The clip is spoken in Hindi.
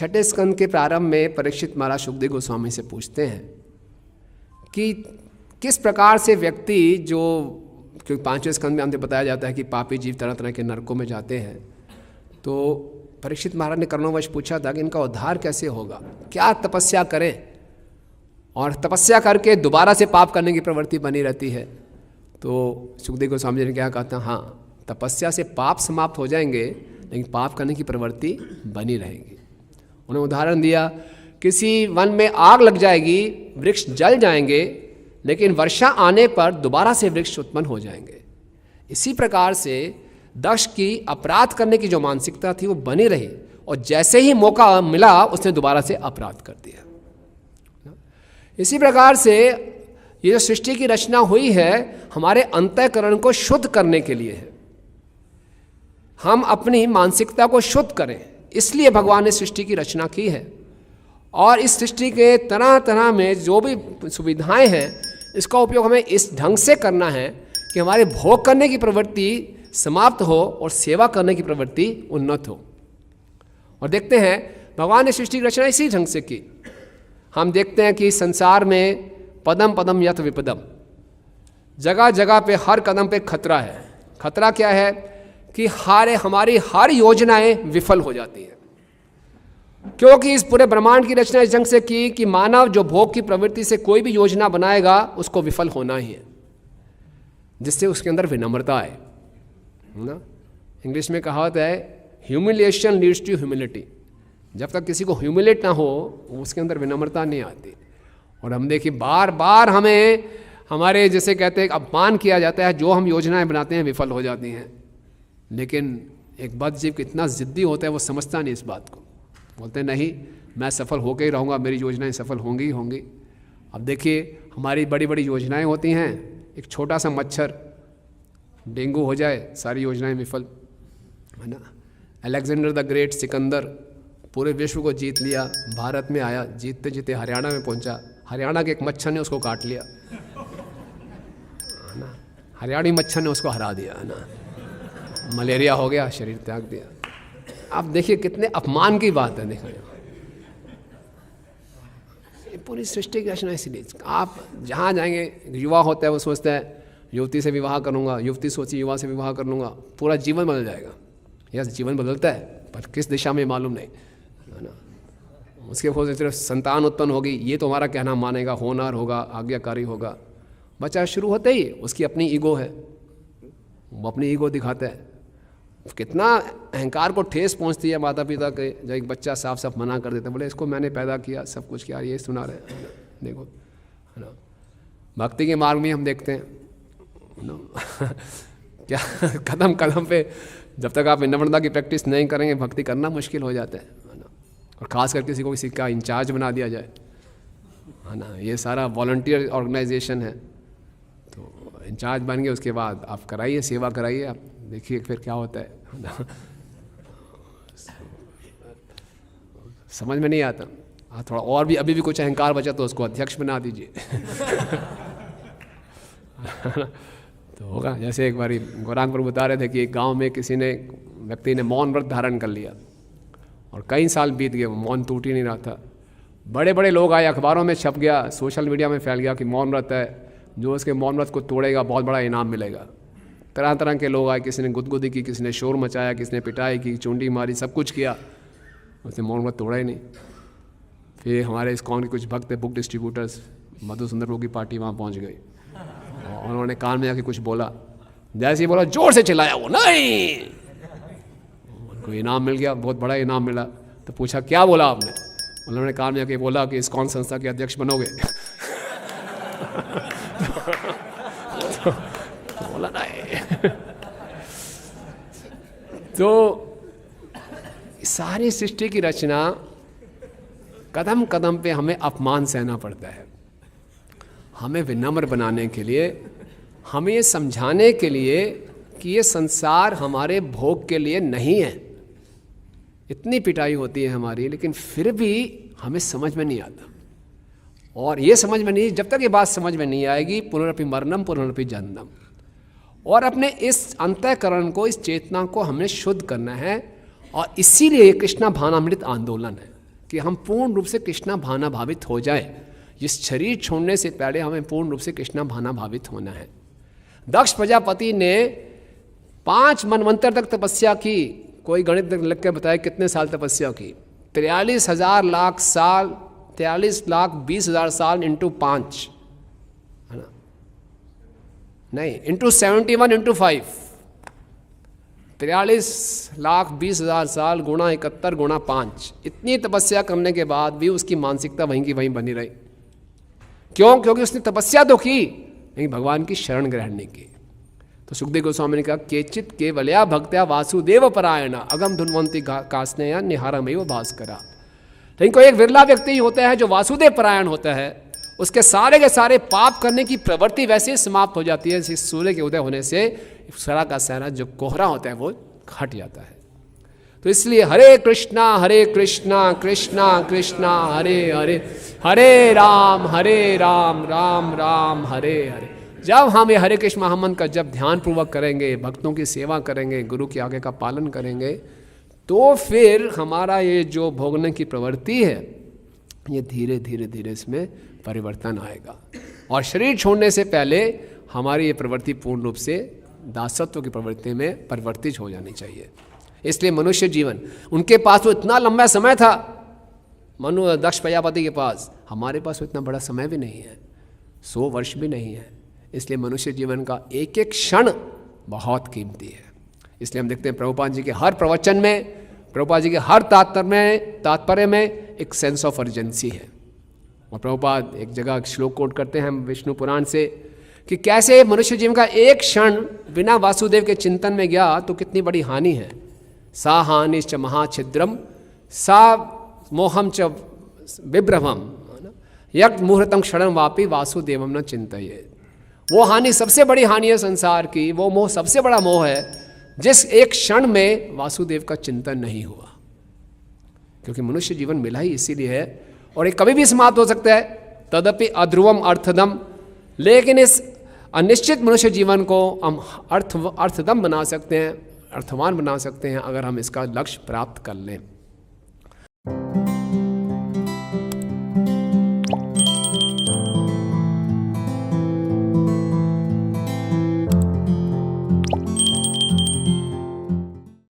छठे स्कंद के प्रारंभ में परीक्षित महाराज सुखदेव गोस्वामी से पूछते हैं कि किस प्रकार से व्यक्ति जो, क्योंकि 5वें स्कंद में हमने बताया जाता है कि पापी जीव तरह तरह के नरकों में जाते हैं, तो परीक्षित महाराज ने करुणावश पूछा था कि इनका उद्धार कैसे होगा, क्या तपस्या करें, और तपस्या करके दोबारा से पाप करने की प्रवृत्ति बनी रहती है। तो सुखदेव गोस्वामी जी ने क्या कहते हैं, हाँ तपस्या से पाप समाप्त हो जाएंगे लेकिन पाप करने की प्रवृत्ति बनी रहेगी। उन्होंने उदाहरण दिया, किसी वन में आग लग जाएगी, वृक्ष जल जाएंगे, लेकिन वर्षा आने पर दोबारा से वृक्ष उत्पन्न हो जाएंगे। इसी प्रकार से दक्ष की अपराध करने की जो मानसिकता थी वो बनी रही, और जैसे ही मौका मिला उसने दोबारा से अपराध कर दिया। इसी प्रकार से ये जो सृष्टि की रचना हुई है हमारे अंतःकरण को शुद्ध करने के लिए है। हम अपनी मानसिकता को शुद्ध करें, इसलिए भगवान ने सृष्टि की रचना की है। और इस सृष्टि के तरह तरह में जो भी सुविधाएं हैं इसका उपयोग हमें इस ढंग से करना है कि हमारे भोग करने की प्रवृत्ति समाप्त हो और सेवा करने की प्रवृत्ति उन्नत हो। और देखते हैं भगवान ने सृष्टि की रचना इसी ढंग से की। हम देखते हैं कि संसार में पदम पदम यथ विपदम, जगह जगह पे हर कदम पे खतरा है। खतरा क्या है कि हमारी हर योजनाएं विफल हो जाती हैं, क्योंकि इस पूरे ब्रह्मांड की रचना इस ढंग से की कि मानव जो भोग की प्रवृत्ति से कोई भी योजना बनाएगा उसको विफल होना ही है, जिससे उसके अंदर विनम्रता है ना। इंग्लिश में कहावत है, ह्यूमिलिएशन लीड्स टू ह्यूमिलिटी। जब तक किसी को ह्यूमिलेट ना हो उसके अंदर विनम्रता नहीं आती। और हम देखिए बार बार हमें हमारे जैसे कहते हैं अपमान किया जाता है, जो हम योजनाएं बनाते हैं विफल हो जाती हैं। लेकिन एक बद्ध जीव कितना ज़िद्दी होता है वो समझता नहीं इस बात को, बोलते नहीं मैं सफल होकर ही रहूँगा, मेरी योजनाएं सफल होंगी ही होंगी। अब देखिए हमारी बड़ी बड़ी योजनाएं होती हैं, एक छोटा सा मच्छर डेंगू हो जाए सारी योजनाएं विफल, है ना। अलेक्जेंडर द ग्रेट, सिकंदर पूरे विश्व को जीत लिया, भारत में आया, जीतते जीतते हरियाणा में पहुंचा, हरियाणा के एक मच्छर ने उसको काट लिया, है ना। हरियाणी मच्छर ने उसको हरा दिया, है ना। मलेरिया हो गया, शरीर त्याग दिया। आप देखिए कितने अपमान की बात है। देखो ये पूरी सृष्टि की रचना इसलिए, आप जहाँ जाएंगे युवा होता है वो सोचता है युवती से विवाह करूँगा, युवती सोची युवा से विवाह कर लूँगा, पूरा जीवन बदल जाएगा। यह जीवन बदलता है पर किस दिशा में मालूम नहीं, है ना। उसके फोन से सिर्फ संतान उत्पन्न होगी, ये तो हमारा कहना मानेगा, होनहार होगा, आज्ञाकारी होगा। बच्चा शुरू होते ही उसकी अपनी ईगो है, वो अपनी ईगो दिखाता है। कितना अहंकार को ठेस पहुंचती है माता पिता के, जब एक बच्चा साफ साफ मना कर देता है, बोले इसको मैंने पैदा किया, सब कुछ किया, ये सुना रहे, देखो, है ना। भक्ति के मार्ग में हम देखते हैं क्या कदम कदम पे जब तक आप विनम्रता की प्रैक्टिस नहीं करेंगे भक्ति करना मुश्किल हो जाता है ना। और ख़ास करके किसी को किसी का इंचार्ज बना दिया जाए, है ना। ये सारा वॉलंटियर ऑर्गेनाइजेशन है, तो इंचार्ज बन गए उसके बाद आप कराइए, सेवा कराइए, आप देखिए फिर क्या होता है ना। समझ में नहीं आता। थोड़ा और भी अभी भी कुछ अहंकार बचा तो उसको अध्यक्ष बना दीजिए। तो होगा। जैसे एक बार गौरांग प्रभु बता रहे थे कि एक गांव में किसी ने व्यक्ति ने मौन व्रत धारण कर लिया और कई साल बीत गए, मौन टूट ही नहीं रहा था। बड़े बड़े लोग आए, अखबारों में छप गया, सोशल मीडिया में फैल गया कि मौन व्रत है, जो उसके मौन व्रत को तोड़ेगा बहुत बड़ा इनाम मिलेगा। तरह तरह के लोग आए, किसी ने गुदगुदी की, किसी ने शोर मचाया, किसी ने पिटाई की, चुंडी मारी, सब कुछ किया, उसने मौन व्रत तोड़ा ही नहीं। फिर हमारे इस्कॉन के कुछ भक्त बुक डिस्ट्रीब्यूटर्स मधुसुंदर प्रभु की पार्टी वहाँ पहुँच गई और उन्होंने कान में जाके कुछ बोला, जैसे ही बोला जोर से चिल्लाया वो, नहीं, उनको इनाम मिल गया, बहुत बड़ा इनाम मिला। तो पूछा क्या बोला आपने? उन्होंने कान में जाके बोला कि इस्कॉन संस्था के अध्यक्ष बनोगे। तो बोला नहीं। तो सारी सृष्टि की रचना कदम कदम पे हमें अपमान सहना पड़ता है। हमें विनम्र बनाने के लिए, हमें ये समझाने के लिए कि ये संसार हमारे भोग के लिए नहीं है। इतनी पिटाई होती है हमारी, लेकिन फिर भी हमें समझ में नहीं आता। और ये समझ में नहीं, जब तक ये बात समझ में नहीं आएगी, पुनरपि मरणम पुनरपि जन्मम। और अपने इस अंतःकरण को, इस चेतना को हमने शुद्ध करना है। और इसीलिए कृष्णा भावनामृत आंदोलन है। कि हम पूर्ण रूप से कृष्णा भावना भावित हो जाए। इस शरीर छोड़ने से पहले हमें पूर्ण रूप से कृष्णा भावना भावित होना है। दक्ष प्रजापति ने 5 मनवंतर तक तपस्या की। कोई गणित लिख के बताए कितने साल तपस्या की? 43,000 लाख साल, 43,20,000 साल इंटू 5, है ना? नहीं, इंटू 71 इंटू 5, 43,20,000 साल गुणा 71 गुणा 5। इतनी तपस्या करने के बाद भी उसकी मानसिकता वहीं की वहीं बनी रही। क्यों? क्योंकि उसने तपस्या तो की लेकिन भगवान की शरण ग्रहण नहीं की। तो सुखदेव गोस्वामी ने कहा, केचित केवलया भक्त्या वासुदेव परायण अगम धुन्वंती कास्नेया निहारमेव भास्करा। लेकिन कोई एक विरला व्यक्ति होता है जो वासुदेव परायण होता है, उसके सारे के सारे पाप करने की प्रवृत्ति वैसे ही समाप्त हो जाती है। सूर्य के उदय होने से सारा का सारा जो कोहरा होता है वो हट जाता है। तो इसलिए हरे कृष्णा कृष्णा कृष्णा हरे हरे, हरे राम राम राम हरे हरे। जब हम ये हरे कृष्ण महामंत्र का जब ध्यान पूर्वक करेंगे, भक्तों की सेवा करेंगे, गुरु की आज्ञा का पालन करेंगे, तो फिर हमारा ये जो भोगने की प्रवृत्ति है ये धीरे धीरे धीरे इसमें परिवर्तन आएगा। और शरीर छोड़ने से पहले हमारी ये प्रवृत्ति पूर्ण रूप से दासत्व की प्रवृत्ति में परिवर्तित हो जानी चाहिए। इसलिए मनुष्य जीवन, उनके पास तो इतना लंबा समय था दक्ष प्रजापति के पास, हमारे पास तो इतना बड़ा समय भी नहीं है, 100 वर्ष भी नहीं है। इसलिए मनुष्य जीवन का एक एक क्षण बहुत कीमती है। इसलिए हम देखते हैं प्रभुपाद जी के हर प्रवचन में, प्रभुपाद जी के हर तात्पर्य में एक सेंस ऑफ अर्जेंसी है। और प्रभुपाद एक जगह श्लोक कोट करते हैं विष्णु पुराण से कि कैसे मनुष्य जीवन का एक क्षण बिना वासुदेव के चिंतन में गया तो कितनी बड़ी हानि है। सा हानिश्च महाछिद्रम सा मोहम च विभ्रमम यज्ञ मुहूर्तम क्षणम वापी वासुदेवम न चिंतये। वो हानि सबसे बड़ी हानि है संसार की, वो मोह सबसे बड़ा मोह है जिस एक क्षण में वासुदेव का चिंतन नहीं हुआ। क्योंकि मनुष्य जीवन मिला ही इसीलिए है और ये कभी भी समाप्त हो सकता है। तदपि अध्रुवम अर्थदम, लेकिन इस अनिश्चित मनुष्य जीवन को हम अर्थदम बना सकते हैं, अर्थवान बना सकते हैं अगर हम इसका लक्ष्य प्राप्त कर लें।